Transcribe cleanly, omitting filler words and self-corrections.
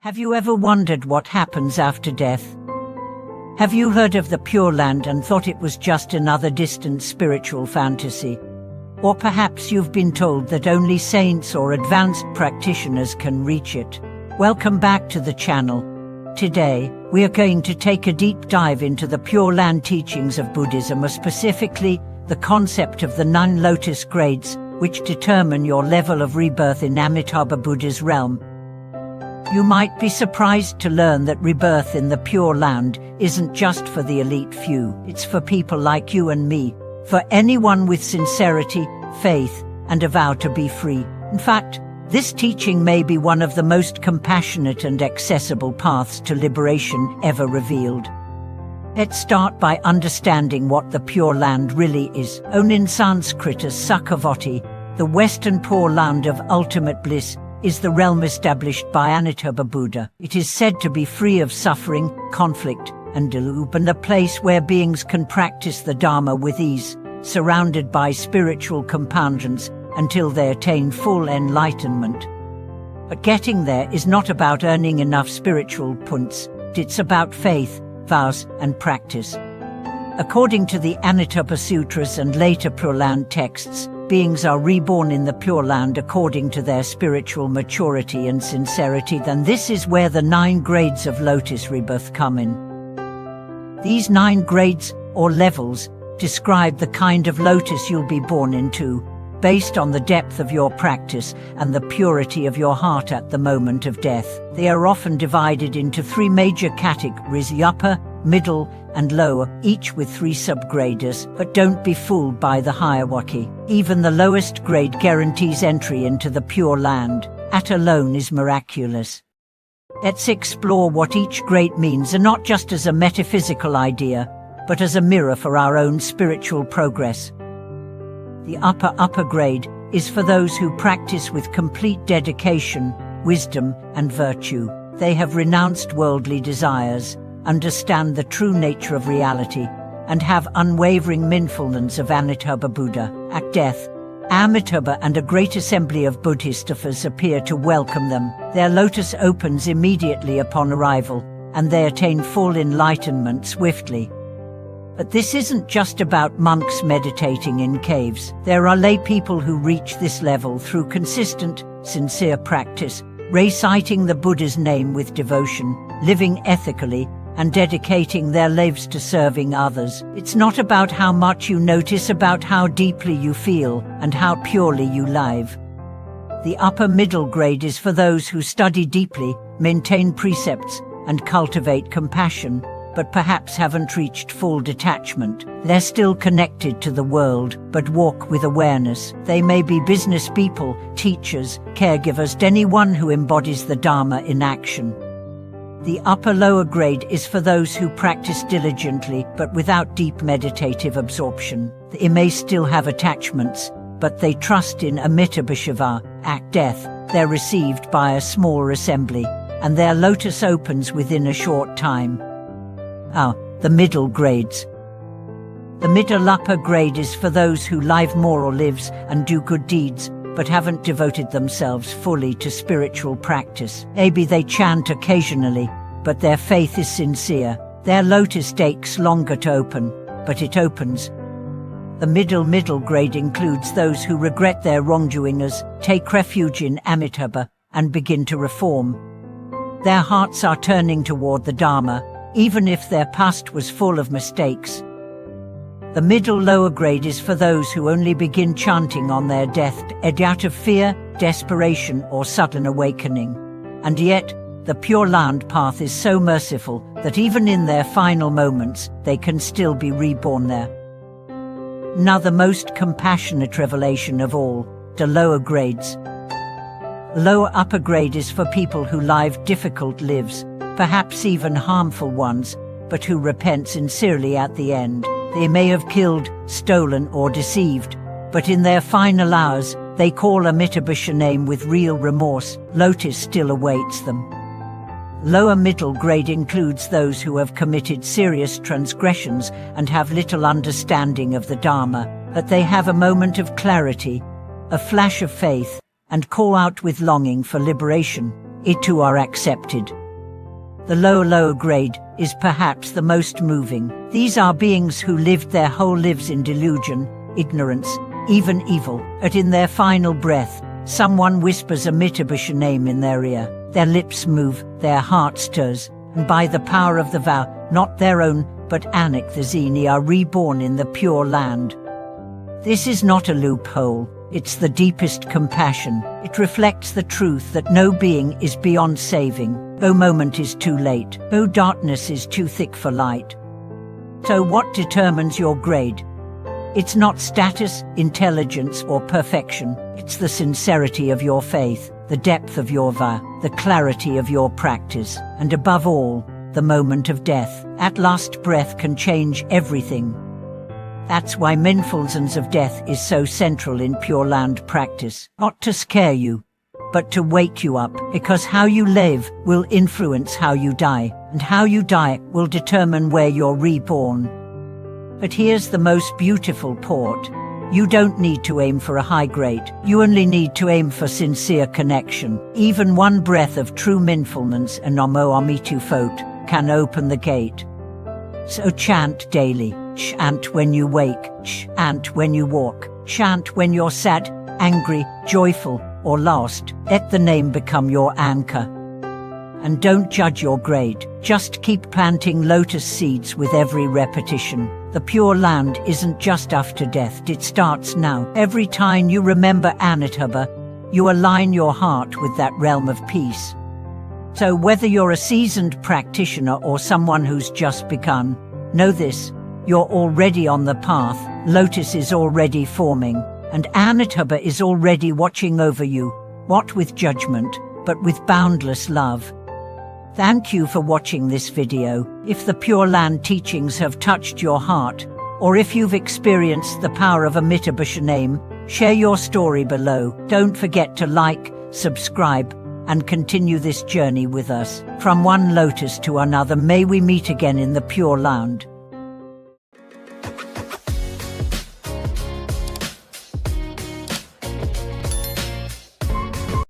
Have you ever wondered what happens after death? Have you heard of the Pure Land and thought it was just another distant spiritual fantasy? Or perhaps you've been told that only saints or advanced practitioners can reach it. Welcome back to the channel. Today, we are going to take a deep dive into the Pure Land teachings of Buddhism, or specifically, the concept of the 9 Lotus grades, which determine your level of rebirth in Amitabha Buddha's realm. You might be surprised to learn that rebirth in the Pure Land isn't just for the elite few. It's for people like you and me, for anyone with sincerity, faith, and a vow to be free. In fact, this teaching may be one of the most compassionate and accessible paths to liberation ever revealed. Let's start by understanding what the Pure Land really is. Known in Sanskrit as Sukhavati, the Western Pure Land of ultimate bliss, is the realm established by Amitabha Buddha. It is said to be free of suffering, conflict, and delusion, and a place where beings can practice the Dharma with ease, surrounded by spiritual companions until they attain full enlightenment. But getting there is not about earning enough spiritual points. It's about faith, vows, and practice. According to the Amitabha Sutras and later Pure Land texts, beings are reborn in the Pure Land according to their spiritual maturity and sincerity. Then this is where the 9 grades of Lotus rebirth come in. These 9 grades, or levels, describe the kind of Lotus you'll be born into, based on the depth of your practice and the purity of your heart at the moment of death. They are often divided into 3 major categories: the upper, middle, and lower, each with 3 subgrades. But don't be fooled by the hierarchy. Even the lowest grade guarantees entry into the Pure Land. That alone is miraculous. Let's explore what each grade means, and not just as a metaphysical idea, but as a mirror for our own spiritual progress. The upper grade is for those who practice with complete dedication, wisdom, and virtue. They have renounced worldly desires, understand the true nature of reality, and have unwavering mindfulness of Amitabha Buddha. At death, Amitabha and a great assembly of Bodhisattvas appear to welcome them. Their lotus opens immediately upon arrival, and they attain full enlightenment swiftly. But this isn't just about monks meditating in caves. There are lay people who reach this level through consistent, sincere practice, reciting the Buddha's name with devotion, living ethically, and dedicating their lives to serving others. It's not about how much you notice, about how deeply you feel and how purely you live. The upper middle grade is for those who study deeply, maintain precepts, and cultivate compassion, but perhaps haven't reached full detachment. They're still connected to the world, but walk with awareness. They may be business people, teachers, caregivers, anyone who embodies the Dharma in action. The lower grade is for those who practice diligently, but without deep meditative absorption. They may still have attachments, but they trust in Amitabha Shiva. At death, they're received by a small assembly, and their lotus opens within a short time. The middle grades. The middle upper grade is for those who live moral lives and do good deeds, but haven't devoted themselves fully to spiritual practice. Maybe they chant occasionally, but their faith is sincere. Their lotus takes longer to open, but it opens. The middle grade includes those who regret their wrongdoings, take refuge in Amitabha, and begin to reform. Their hearts are turning toward the Dharma, even if their past was full of mistakes. The middle lower grade is for those who only begin chanting on their deathbed out of fear, desperation, or sudden awakening. And yet, the Pure Land path is so merciful that even in their final moments, they can still be reborn there. Now the most compassionate revelation of all, the lower grades. Lower upper grade is for people who live difficult lives, perhaps even harmful ones, but who repent sincerely at the end. They may have killed, stolen, or deceived, but in their final hours, they call Amitabha's name with real remorse. Lotus still awaits them. Lower middle grade includes those who have committed serious transgressions and have little understanding of the Dharma, but they have a moment of clarity, a flash of faith, and call out with longing for liberation. it too are accepted. The lower grade is perhaps the most moving. These are beings who lived their whole lives in delusion, ignorance, even evil, but in their final breath, someone whispers Amitabha name in their ear. Their lips move, their heart stirs, and by the power of the vow, not their own, but Anak the Zini are reborn in the Pure Land. This is not a loophole, it's the deepest compassion. It reflects the truth that no being is beyond saving, no moment is too late, no darkness is too thick for light. So what determines your grade? It's not status, intelligence, or perfection. It's the sincerity of your faith, the depth of your vow, the clarity of your practice, and above all, the moment of death. At last breath can change everything. That's why mindfulness of death is so central in Pure Land practice. Not to scare you, but to wake you up, because how you live will influence how you die, and how you die will determine where you're reborn. But here's the most beautiful part. You don't need to aim for a high grade. You only need to aim for sincere connection. Even one breath of true mindfulness and Namo Amitabha can open the gate. So chant daily. Chant when you wake. Chant when you walk. Chant when you're sad, angry, joyful, or lost. Let the name become your anchor. And don't judge your grade. Just keep planting lotus seeds with every repetition. The Pure Land isn't just after death, it starts now. Every time you remember Amitabha, you align your heart with that realm of peace. So whether you're a seasoned practitioner or someone who's just begun, know this, you're already on the path, Lotus is already forming, and Amitabha is already watching over you, not with judgment, but with boundless love. Thank you for watching this video. If the Pure Land teachings have touched your heart, or if you've experienced the power of Amitabha name, share your story below. Don't forget to like, subscribe, and continue this journey with us. From one lotus to another, may we meet again in the Pure Land.